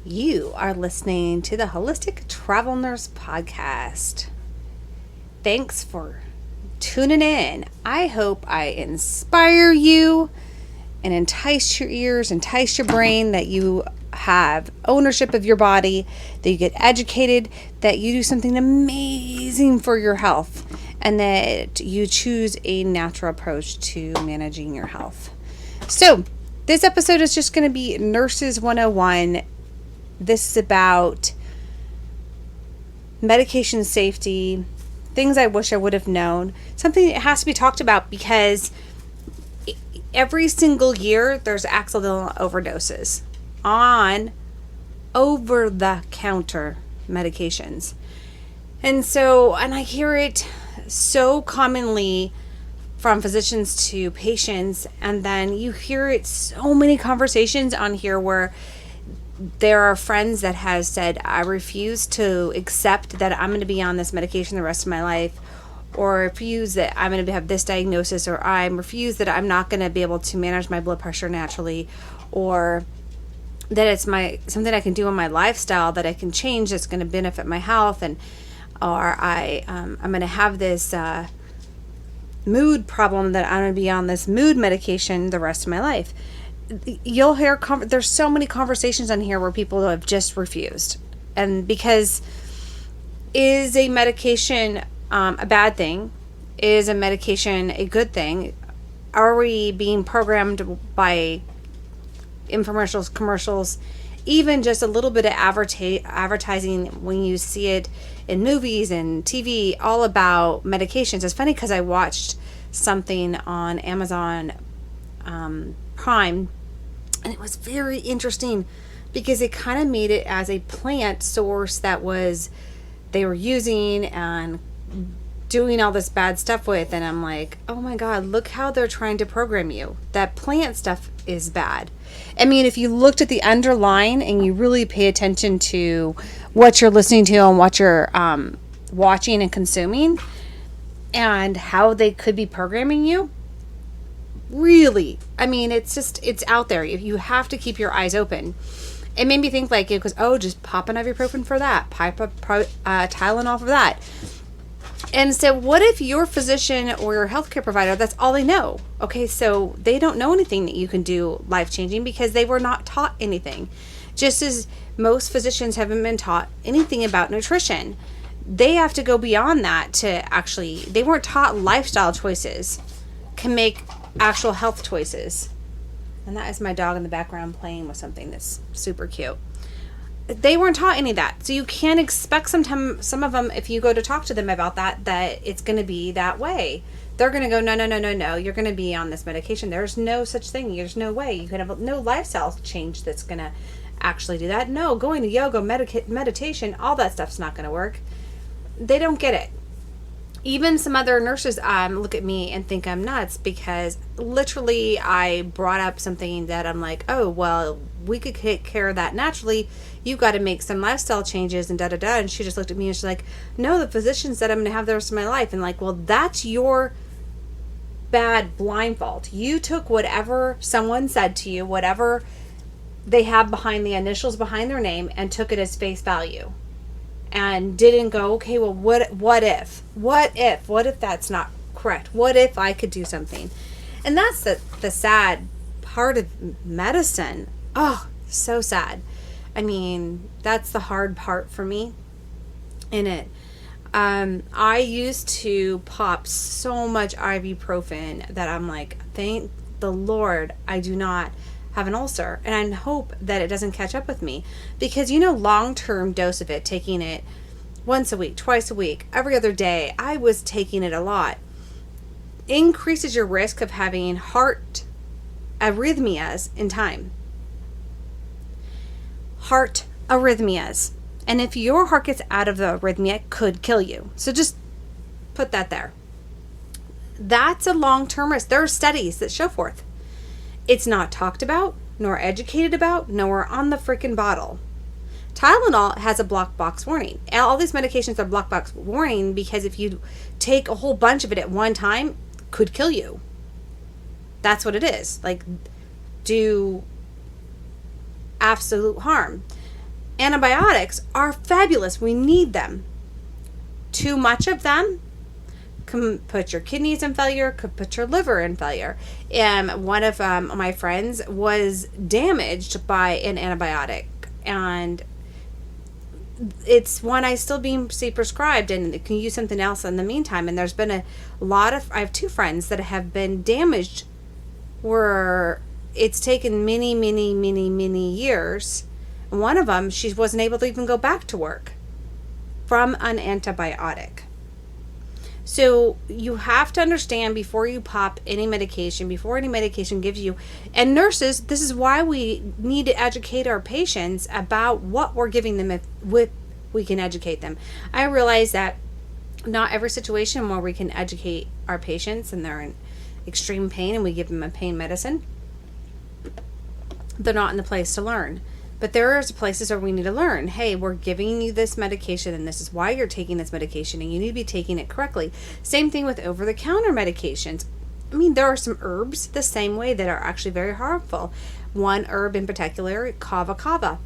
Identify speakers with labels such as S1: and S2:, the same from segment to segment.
S1: You are listening to the Holistic Travel Nurse podcast. Thanks for tuning in. I hope I inspire you and entice your ears, entice your brain, that you have ownership of your body, that you get educated, that you do something amazing for your health, and that you choose a natural approach to managing your health. So, this episode is just going to be Nurses 101. This is about medication safety, things I wish I would have known, something that has to be talked about because every single year there's accidental overdoses on over-the-counter medications. And I hear it so commonly from physicians to patients, and then you hear it so many conversations on here where there are friends that have said, I refuse to accept that I'm going to be on this medication the rest of my life, or refuse that I'm going to have this diagnosis, or I refuse that I'm not going to be able to manage my blood pressure naturally, or that it's something I can do in my lifestyle that I can change that's going to benefit my health, and or I'm going to have this mood problem that I'm going to be on this mood medication the rest of my life. You'll hear there's so many conversations on here where people have just refused. And because is a medication a bad thing? Is a medication a good thing? Are we being programmed by infomercials, commercials, even just a little bit of advertising when you see it in movies and TV, all about medications? It's funny because I watched something on Amazon Prime, and it was very interesting because it kind of made it as a plant source that they were using and doing all this bad stuff with. And I'm like, oh my God, look how they're trying to program you. That plant stuff is bad. I mean, if you looked at the underlying and you really pay attention to what you're listening to and what you're watching and consuming and how they could be programming you, really, I mean, it's out there. You have to keep your eyes open. It made me think like it goes, just pop an ibuprofen for that, Tylenol for that. And so what if your physician or your healthcare provider, that's all they know? Okay, so they don't know anything that you can do life-changing because they were not taught anything. Just as most physicians haven't been taught anything about nutrition. They have to go beyond that they weren't taught lifestyle choices can make actual health choices. And that is my dog in the background playing with something that's super cute. They weren't taught any of that. So you can't expect some of them, if you go to talk to them about that it's going to be that way. They're going to go, no, you're going to be on this medication. There's no such thing. There's no way. You can have no lifestyle change that's going to actually do that. No, going to yoga, meditation, all that stuff's not going to work. They don't get it. Even some other nurses look at me and think I'm nuts because literally I brought up something that I'm like, oh, well, we could take care of that naturally. You've got to make some lifestyle changes and da-da-da. And she just looked at me and she's like, no, the physician said I'm going to have the rest of my life. And like, well, that's your bad blind fault. You took whatever someone said to you, whatever they have behind the initials behind their name, and took it as face value. And didn't go, okay, well, what if that's not correct? What if I could do something? And that's the sad part of medicine. Oh, so sad. I mean, that's the hard part for me in it. I used to pop so much ibuprofen that I'm like, thank the Lord I do not have an ulcer, and I hope that it doesn't catch up with me, because long-term dose of it, taking it once a week, twice a week, every other day, I was taking it a lot, increases your risk of having heart arrhythmias in time. Heart arrhythmias. And if your heart gets out of the arrhythmia, it could kill you. So just put that there. That's a long-term risk. There are studies that show forth. It's not talked about, nor educated about, nor on the freaking bottle. Tylenol has a black box warning. All these medications are black box warning because if you take a whole bunch of it at one time, it could kill you. That's what it is. Like, do absolute harm. Antibiotics are fabulous. We need them. Too much of them can put your kidneys in failure, could put your liver in failure. And one of my friends was damaged by an antibiotic, and it's one I still see prescribed, and can use something else in the meantime. And there's been a lot of, I have two friends that have been damaged where it's taken many years. And one of them, she wasn't able to even go back to work from an antibiotic. So you have to understand before you pop any medication, before any medication gives you, and nurses, this is why we need to educate our patients about what we're giving them, if we can educate them. I realize that not every situation where we can educate our patients and they're in extreme pain and we give them a pain medicine, they're not in the place to learn. But there are places where we need to learn, hey, we're giving you this medication and this is why you're taking this medication and you need to be taking it correctly. Same thing with over-the-counter medications. I mean, there are some herbs the same way that are actually very harmful. One herb in particular, kava,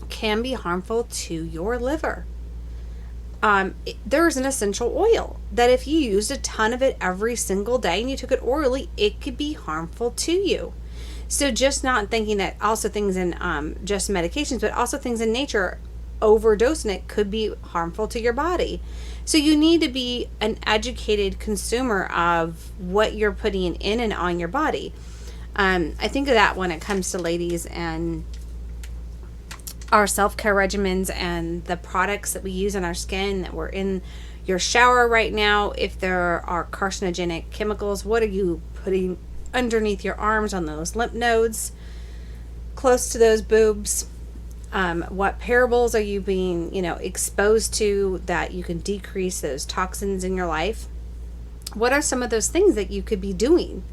S1: can be harmful to your liver. There's an essential oil that if you used a ton of it every single day and you took it orally, it could be harmful to you. So just not thinking that also things in just medications, but also things in nature, overdosing it could be harmful to your body. So you need to be an educated consumer of what you're putting in and on your body. I think of that when it comes to ladies and our self-care regimens and the products that we use on our skin, that we're in your shower right now. If there are carcinogenic chemicals, what are you putting underneath your arms, on those lymph nodes, close to those boobs? What parables are you being, exposed to that you can decrease those toxins in your life? What are some of those things that you could be doing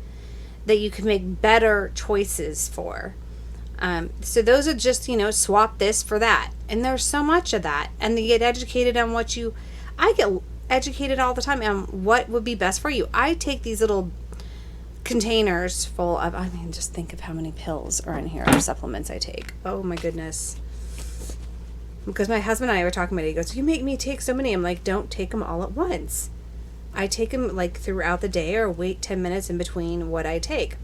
S1: that you could make better choices for? So those are just, swap this for that. And there's so much of that. And you get educated on I get educated all the time on what would be best for you. I take these little containers full of, just think of how many pills are in here, or supplements I take. Oh my goodness. Because my husband and I were talking about it. He goes, you make me take so many. I'm like, don't take them all at once. I take them like throughout the day, or wait 10 minutes in between what I take.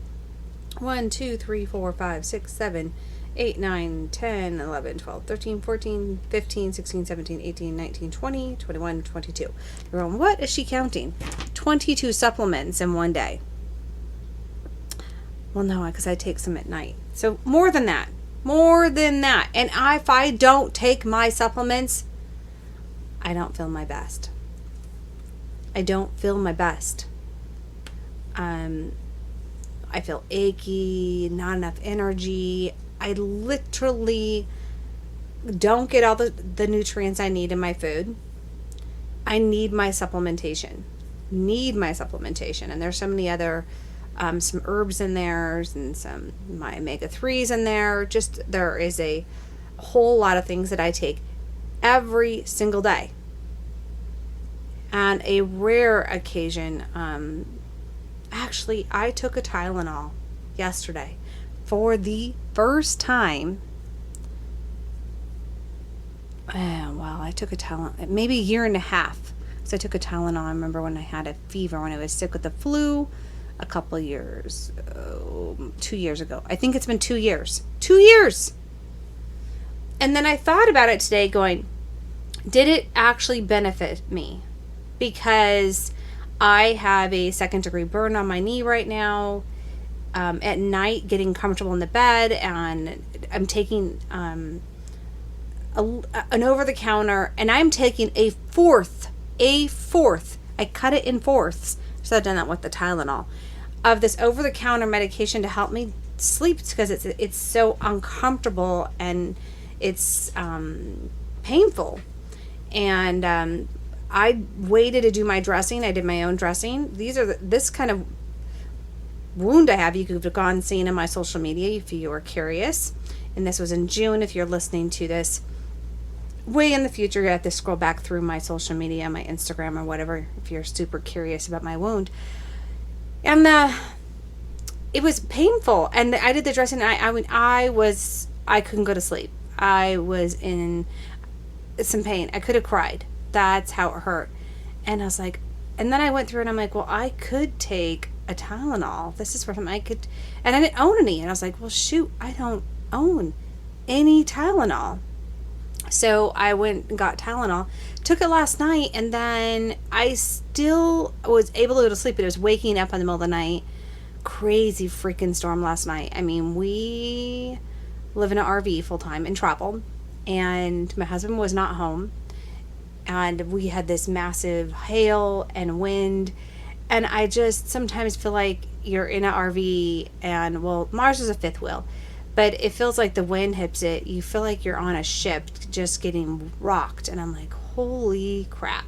S1: 1, 2, 3, 4, 5, 6, 7, 8, 9, 10, 11, 12, 13, 14, 15, 16, 17, 18, 19, 20, 21, 22. You're going, what is she counting? 22 supplements in one day. Well, no, because I take some at night. So more than that. And if I don't take my supplements, I don't feel my best. I feel achy, not enough energy. I literally don't get all the nutrients I need in my food. I need my supplementation. And there's so many other some herbs in there, and some my omega-3s in there. There is a whole lot of things that I take every single day. And a rare occasion, actually, I took a Tylenol yesterday for the first time. I took a Tylenol maybe a year and a half. So I took a Tylenol. I remember when I had a fever, when I was sick with the flu, a couple of years, 2 years ago. I think it's been 2 years. 2 years! And then I thought about it today going, did it actually benefit me? Because I have a 2nd-degree burn on my knee right now. At night, getting comfortable in the bed, and I'm taking an over-the-counter, and I'm taking a fourth. I cut it in fourths. So I've done that with the Tylenol, of this over-the-counter medication to help me sleep, because it's so uncomfortable and it's painful. And I waited to do my dressing. I did my own dressing. This kind of wound I have, you could have gone and seen in my social media if you were curious. And this was in June. If you're listening to this way in the future, you have to scroll back through my social media, my Instagram or whatever, if you're super curious about my wound. And it was painful. And I did the dressing. I couldn't go to sleep. I was in some pain. I could have cried. That's how it hurt. And I was like, and then I went through and I'm like, well, I could take a Tylenol. This is for something I could, and I didn't own any. And I was like, well, shoot, I don't own any Tylenol. So I went and got Tylenol, took it last night, and then I still was able to go to sleep, but I was waking up in the middle of the night. Crazy freaking storm last night. I mean, we live in an RV full time and travel, and my husband was not home, and we had this massive hail and wind, and I just sometimes feel like you're in an RV, and well, Mars is a fifth wheel, but it feels like the wind hits it. You feel like you're on a ship just getting rocked, and I'm like, holy crap.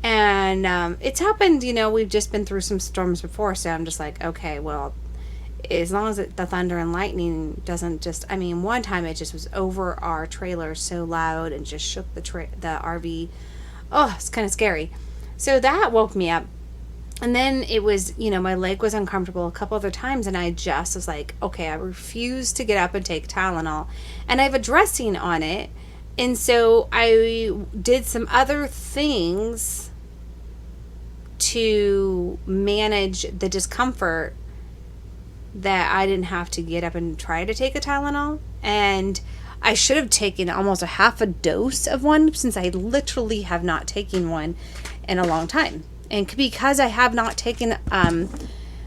S1: And it's happened, we've just been through some storms before, so I'm just like, okay, well, as long as the thunder and lightning doesn't just, one time it just was over our trailer so loud and just shook the RV. Oh, it's kind of scary. So that woke me up. And then it was, my leg was uncomfortable a couple other times, and I just was like, okay, I refuse to get up and take Tylenol. And I have a dressing on it. And so I did some other things to manage the discomfort that I didn't have to get up and try to take a Tylenol. And I should have taken almost a half a dose of one, since I literally have not taken one in a long time. And because I have not taken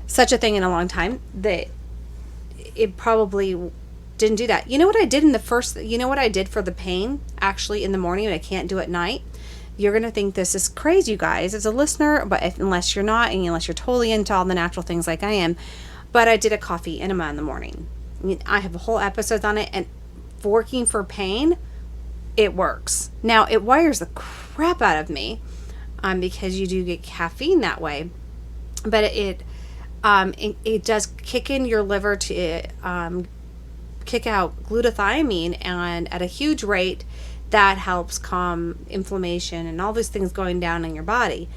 S1: such a thing in a long time, that it probably didn't do that. You know what I did what I did for the pain, actually, in the morning, and I can't do at night? You're going to think this is crazy, you guys, as a listener, but unless you're not, and unless you're totally into all the natural things like I am, but I did a coffee enema in the morning. I have a whole episode on it, and working for pain, it works. Now, it wires the crap out of me, because you do get caffeine that way, but it does kick in your liver to kick out glutathione, and at a huge rate, that helps calm inflammation and all these things going down in your body.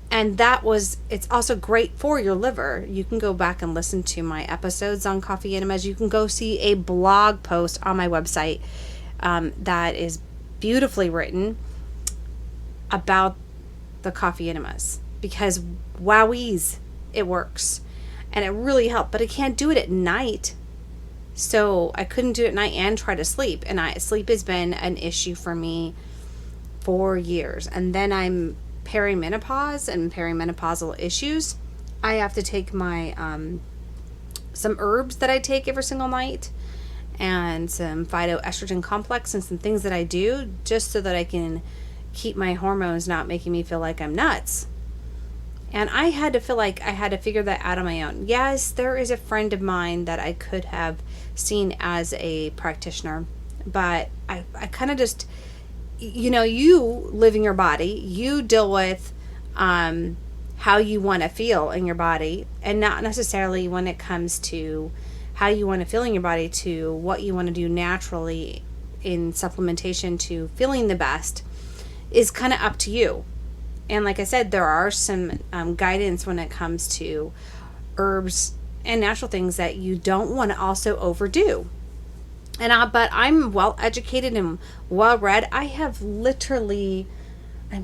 S1: And it's also great for your liver. You can go back and listen to my episodes on coffee enemas. You can go see a blog post on my website that is beautifully written about the coffee enemas, because wowies, it works, and it really helped. But I can't do it at night, so I couldn't do it at night and try to sleep, and sleep has been an issue for me for years. And then I'm perimenopause and perimenopausal issues. I have to take my some herbs that I take every single night, and some phytoestrogen complex, and some things that I do just so that I can keep my hormones not making me feel like I'm nuts. And I had to feel like I had to figure that out on my own. Yes, there is a friend of mine that I could have seen as a practitioner, but I kind of just, you live in your body, you deal with how you want to feel in your body, and not necessarily when it comes to how you want to feel in your body to what you want to do naturally in supplementation to feeling the best is kind of up to you. And like I said, there are some guidance when it comes to herbs and natural things that you don't want to also overdo. But I'm well educated and well read. I'm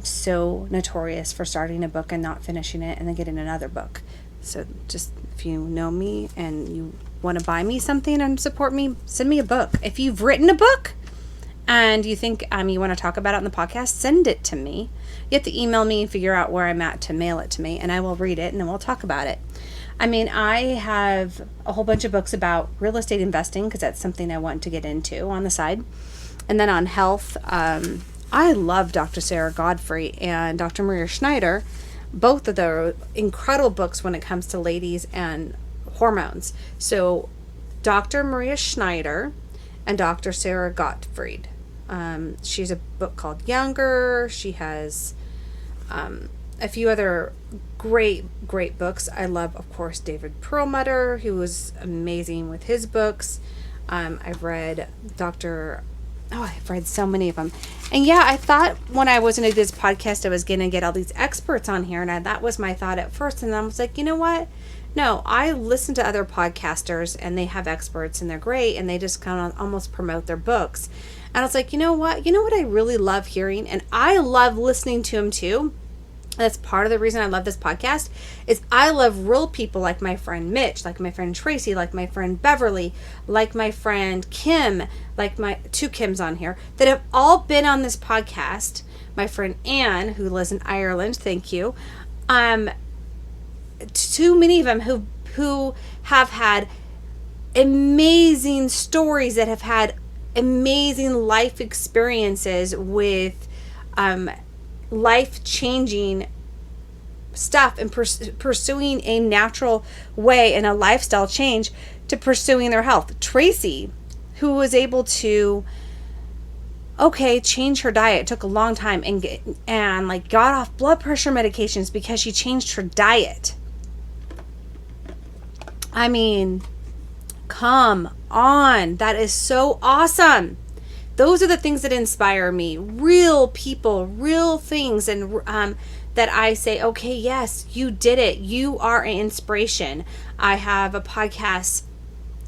S1: so notorious for starting a book and not finishing it and then getting another book. So just, if you know me and you want to buy me something and support me, send me a book. If you've written a book and you think you want to talk about it on the podcast, send it to me. You have to email me and figure out where I'm at to mail it to me, and I will read it, and then we'll talk about it. I have a whole bunch of books about real estate investing, because that's something I want to get into on the side. And then on health, I love Dr. Sarah Godfrey and Dr. Maria Schneider. Both of their incredible books when it comes to ladies and hormones. So Dr. Maria Schneider and Dr. Sarah Gottfried. She has a book called Younger. She has a few other great books. I love, of course, David Perlmutter, who was amazing with his books. I've read I've read so many of them. And yeah, I thought when I was going to do this podcast, I was going to get all these experts on here, and that was my thought at first. And I was like, you know what? No, I listen to other podcasters and they have experts and they're great and they just kind of almost promote their books. And I was like, you know what? You know what I really love hearing? And I love listening to them too. That's part of the reason I love this podcast is I love real people like my friend Mitch, like my friend Tracy, like my friend Beverly, like my friend Kim, like my two Kims on here that have all been on this podcast. My friend Anne, who lives in Ireland, thank you. Too many of them who have had amazing stories, that have had amazing life experiences with life-changing stuff and pursuing a natural way and a lifestyle change to pursuing their health. Tracy, who was able to change her diet. It took a long time and got off blood pressure medications because she changed her diet. I mean, come on. That is so awesome. Those are the things that inspire me. Real people, real things, and that I say, okay, yes, you did it. You are an inspiration. I have a podcast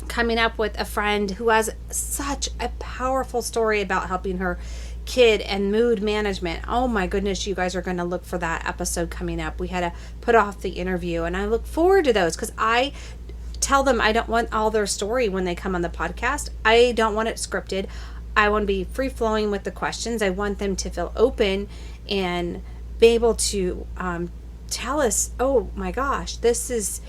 S1: coming up with a friend who has such a powerful story about helping her kid and mood management. Oh my goodness, you guys are going to look for that episode coming up. We had to put off the interview, and I look forward to those because I tell them I don't want all their story when they come on the podcast. I don't want it scripted. I want to be free flowing with the questions. I want them to feel open and be able to tell us, oh my gosh, this has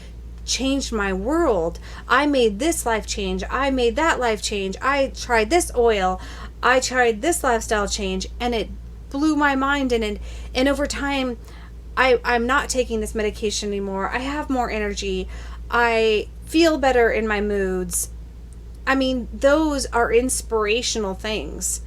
S1: changed my world. I made this life change. I made that life change. I tried this oil. I tried this lifestyle change, and it blew my mind. And over time, I'm not taking this medication anymore. I have more energy. I feel better in my moods. I mean, those are inspirational things.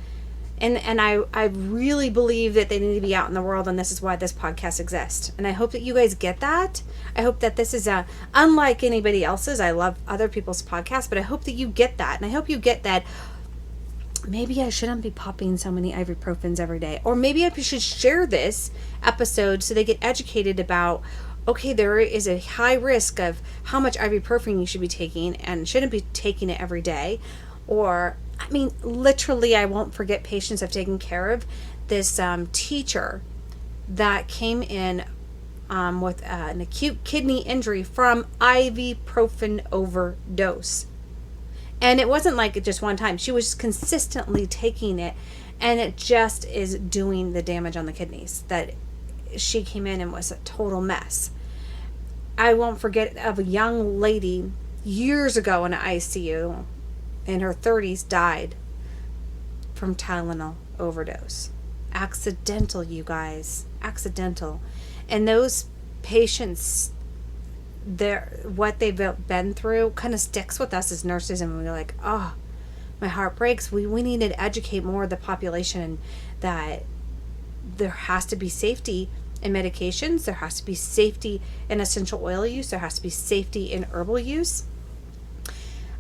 S1: And I really believe that they need to be out in the world, and this is why this podcast exists. And I hope that you guys get that. I hope that this is unlike anybody else's. I love other people's podcasts, but I hope that you get that. And I hope you get that maybe I shouldn't be popping so many ibuprofens every day. Or maybe I should share this episode so they get educated about, okay, there is a high risk of how much ibuprofen you should be taking and shouldn't be taking it every day. Or, I mean, literally, I won't forget patients I've taken care of. This teacher that came in with an acute kidney injury from ibuprofen overdose. And it wasn't like just one time. She was consistently taking it, and it just is doing the damage on the kidneys. That she came in and was a total mess. I won't forget of a young lady years ago in an ICU in her 30s died from Tylenol overdose. Accidental, you guys. Accidental. And those patients, what they've been through kind of sticks with us as nurses, and we're like, oh, my heart breaks. We need to educate more of the population that there has to be safety in medications, there has to be safety in essential oil use, there has to be safety in herbal use.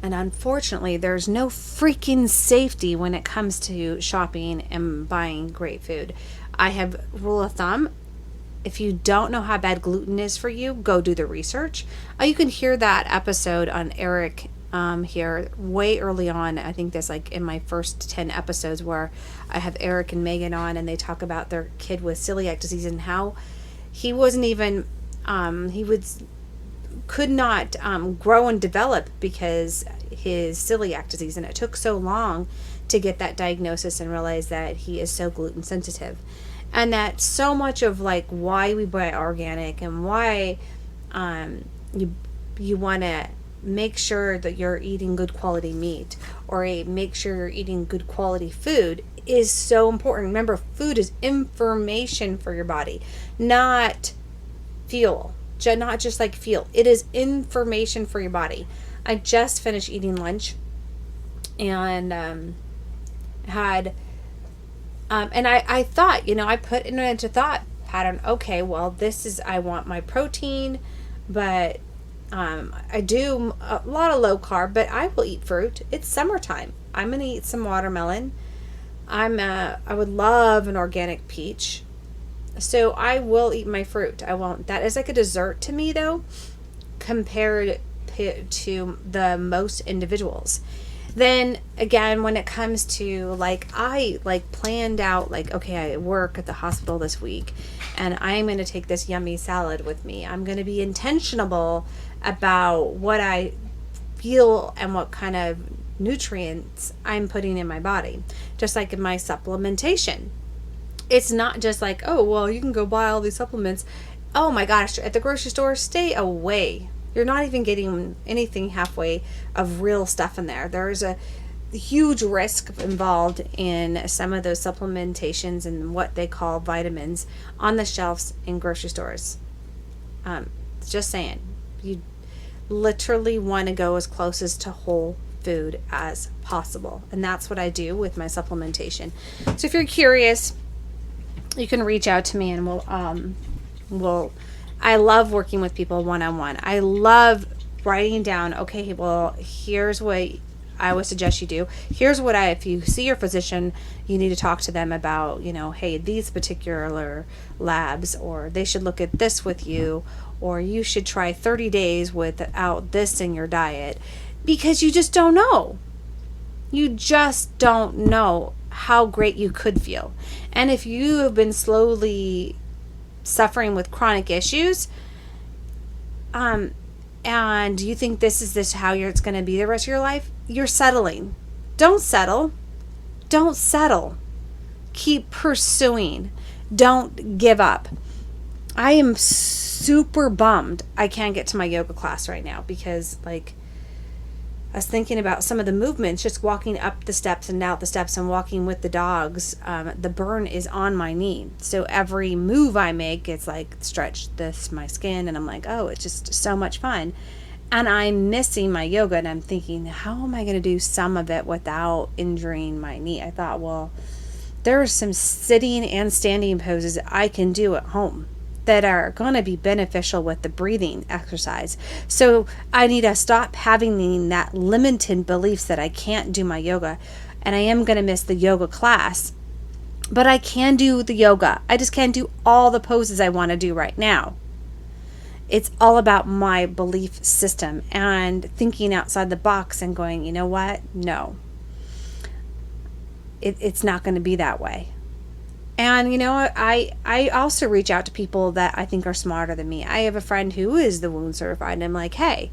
S1: And unfortunately, there's no freaking safety when it comes to shopping and buying great food. I have rule of thumb: if you don't know how bad gluten is for you, go do the research. You can hear that episode on Eric here way early on. I think that's like in my first 10 episodes where I have Eric and Megan on, and they talk about their kid with celiac disease and how he wasn't even could not grow and develop because his celiac disease, and it took so long to get that diagnosis and realize that he is so gluten sensitive. And that so much of like why we buy organic and why you want to make sure that you're eating good quality meat, or make sure you're eating good quality food, is so important. Remember, food is information for your body, not fuel. Not just like fuel. It is information for your body. I just finished eating lunch and had and I thought, I put it into thought pattern. Okay, well, this is, I want my protein, but I do a lot of low carb, but I will eat fruit. It's summertime. I'm going to eat some watermelon. I would love an organic peach. So I will eat my fruit. I won't. That is like a dessert to me though, compared to the most individuals. Then again, when it comes to like, I like planned out like, okay, I work at the hospital this week and I'm going to take this yummy salad with me. I'm going to be intentional about what I feel and what kind of nutrients I'm putting in my body. Just like in my supplementation. It's not just like, oh, well, you can go buy all these supplements. Oh my gosh, at the grocery store, stay away. You're not even getting anything halfway of real stuff in there. There's a huge risk involved in some of those supplementations and what they call vitamins on the shelves in grocery stores. Just saying. You literally want to go as close as to whole food as possible. And that's what I do with my supplementation. So if you're curious, you can reach out to me and we'll I love working with people one-on-one. I love writing down, okay, well, here's what I would suggest you do. Here's what if you see your physician, you need to talk to them about, hey, these particular labs, or they should look at this with you, or you should try 30 days without this in your diet, because you just don't know. You just don't know how great you could feel. And if you have been slowly suffering with chronic issues, and you think this is how it's going to be the rest of your life, you're settling. Don't settle. Don't settle. Keep pursuing. Don't give up. I am super bummed I can't get to my yoga class right now because, like, I was thinking about some of the movements, just walking up the steps and out the steps and walking with the dogs. The burn is on my knee. So every move I make, it's like stretch my skin. And I'm like, oh, it's just so much fun. And I'm missing my yoga. And I'm thinking, how am I going to do some of it without injuring my knee? I thought, well, there are some sitting and standing poses I can do at home that are going to be beneficial with the breathing exercise. So I need to stop having that limited beliefs that I can't do my yoga, and I am going to miss the yoga class, but I can do the yoga. I just can't do all the poses I want to do right now. It's all about my belief system and thinking outside the box and going, you know what? No, it's not going to be that way. And, I also reach out to people that I think are smarter than me. I have a friend who is the wound certified, and I'm like, hey,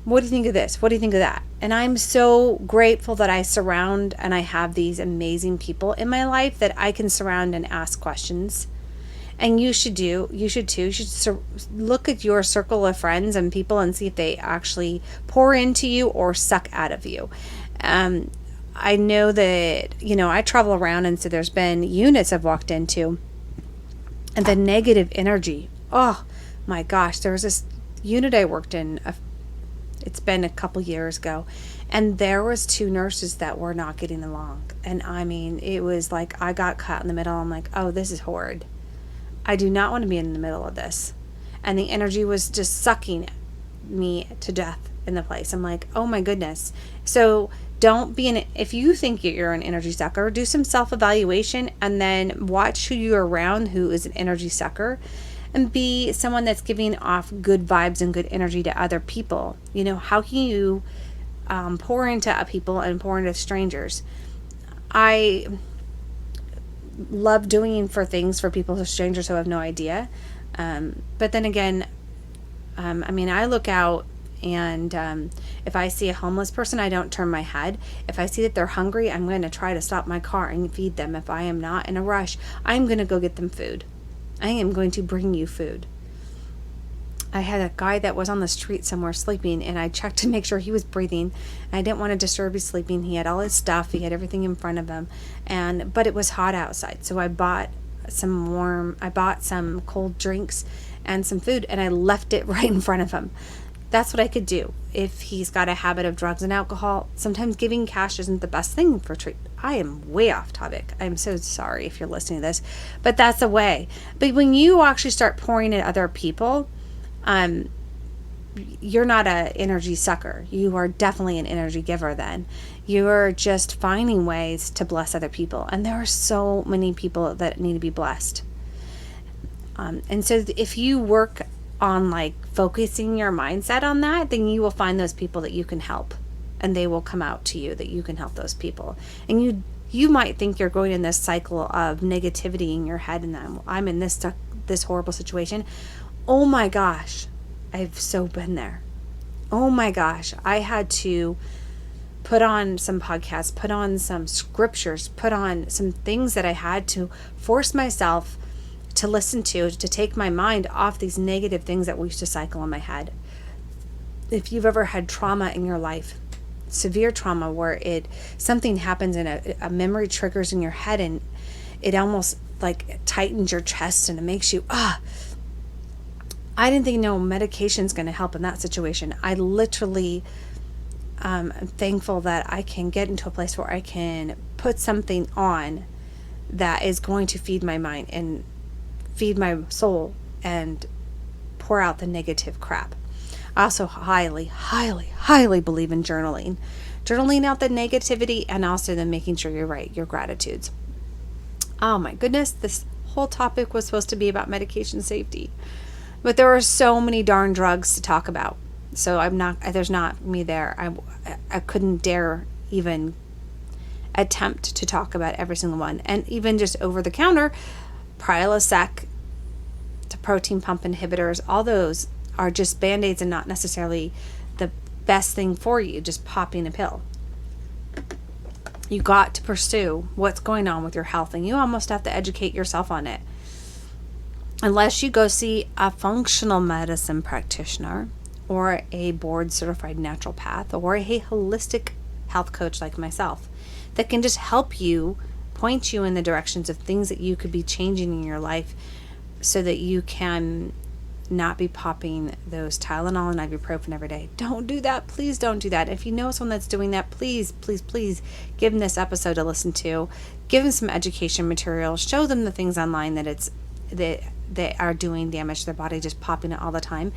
S1: what do you think of this? What do you think of that? And I'm so grateful that I surround and I have these amazing people in my life that I can surround and ask questions. And you should too. You should look at your circle of friends and people and see if they actually pour into you or suck out of you. I know that, I travel around, and so there's been units I've walked into, and the negative energy. Oh my gosh, there was this unit I worked in, it's been a couple years ago, and there was 2 nurses that were not getting along. And I mean, it was like I got caught in the middle. I'm like, oh, this is horrid. I do not want to be in the middle of this. And the energy was just sucking me to death in the place. I'm like, oh my goodness. So don't be if you think you're an energy sucker, do some self-evaluation and then watch who you're around who is an energy sucker, and be someone that's giving off good vibes and good energy to other people. How can you pour into people and pour into strangers? I love doing things for people who are strangers who have no idea. But then again, I look out, and if I see a homeless person, I don't turn my head. If I see that they're hungry, I'm going to try to stop my car and feed them. If I am not in a rush, I'm going to go get them food. I am going to bring you food. I had a guy that was on the street somewhere sleeping, and I checked to make sure he was breathing. I didn't want to disturb his sleeping. He had all his stuff. He had everything in front of him, but it was hot outside. So I bought some cold drinks and some food, and I left it right in front of him. That's what I could do. If he's got a habit of drugs and alcohol, sometimes giving cash isn't the best thing for treatment. I am way off topic. I'm so sorry if you're listening to this, but that's a way. But when you actually start pouring at other people, you're not an energy sucker. You are definitely an energy giver then. You're just finding ways to bless other people. And there are so many people that need to be blessed. And so if you work on like focusing your mindset on that, then you will find those people that you can help, and they will come out to you that you can help those people. And you might think you're going in this cycle of negativity in your head, and I'm in this horrible situation. Oh my gosh, I've so been there. Oh my gosh, I had to put on some podcasts, put on some scriptures, put on some things that I had to force myself to listen to take my mind off these negative things that used to cycle in my head. If you've ever had trauma in your life, severe trauma where something happens and a memory triggers in your head, and it almost like tightens your chest and it makes you, I didn't think no medication's going to help in that situation. I literally am thankful that I can get into a place where I can put something on that is going to feed my mind and feed my soul and pour out the negative crap. I also highly, highly, highly believe in journaling. Journaling out the negativity, and also then making sure you write your gratitudes. Oh my goodness, this whole topic was supposed to be about medication safety. But there are so many darn drugs to talk about. So there's not me there. I couldn't dare even attempt to talk about every single one. And even just over the counter, Prilosec to protein pump inhibitors, all those are just Band-Aids and not necessarily the best thing for you, just popping a pill. You got to pursue what's going on with your health, and you almost have to educate yourself on it. Unless you go see a functional medicine practitioner or a board certified naturopath or a holistic health coach like myself that can just help you, point you in the directions of things that you could be changing in your life so that you can not be popping those Tylenol and ibuprofen every day. Don't do that. Please don't do that. If you know someone that's doing that, please, please, please give them this episode to listen to. Give them some education material. Show them the things online that they are doing damage to their body, just popping it all the time.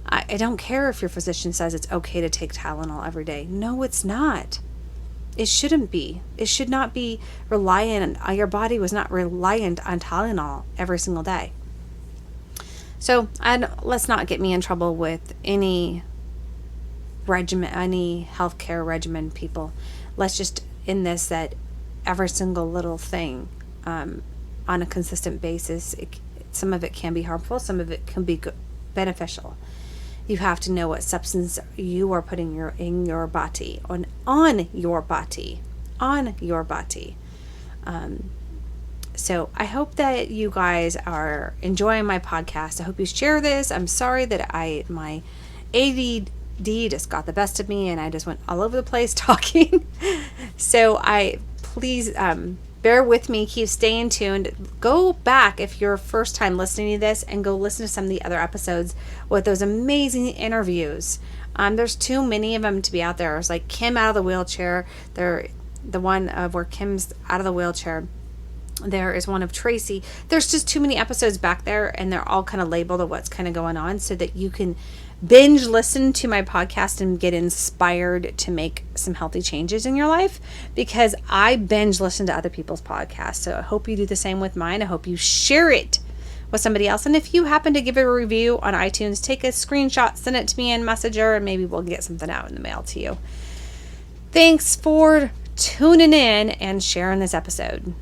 S1: I don't care if your physician says it's okay to take Tylenol every day. No, it's not. It shouldn't be. It should not be reliant. Your body was not reliant on Tylenol every single day. So let's not get me in trouble with any regimen, any healthcare regimen, people. Let's just end this that every single little thing on a consistent basis, some of it can be harmful, some of it can be beneficial. You have to know what substance you are putting in your body, on your body. So I hope that you guys are enjoying my podcast. I hope you share this. I'm sorry that my ADD just got the best of me and I just went all over the place talking. So please bear with me. Keep staying tuned. Go back if you're first time listening to this and go listen to some of the other episodes with those amazing interviews. There's too many of them to be out there. It's like Kim out of the wheelchair. The one of where Kim's out of the wheelchair. There is one of Tracy. There's just too many episodes back there, and they're all kind of labeled of what's kind of going on so that you can binge listen to my podcast and get inspired to make some healthy changes in your life, because I binge listen to other people's podcasts. So I hope you do the same with mine. I hope you share it with somebody else. And if you happen to give it a review on iTunes, take a screenshot, send it to me in Messenger, and maybe we'll get something out in the mail to you. Thanks for tuning in and sharing this episode.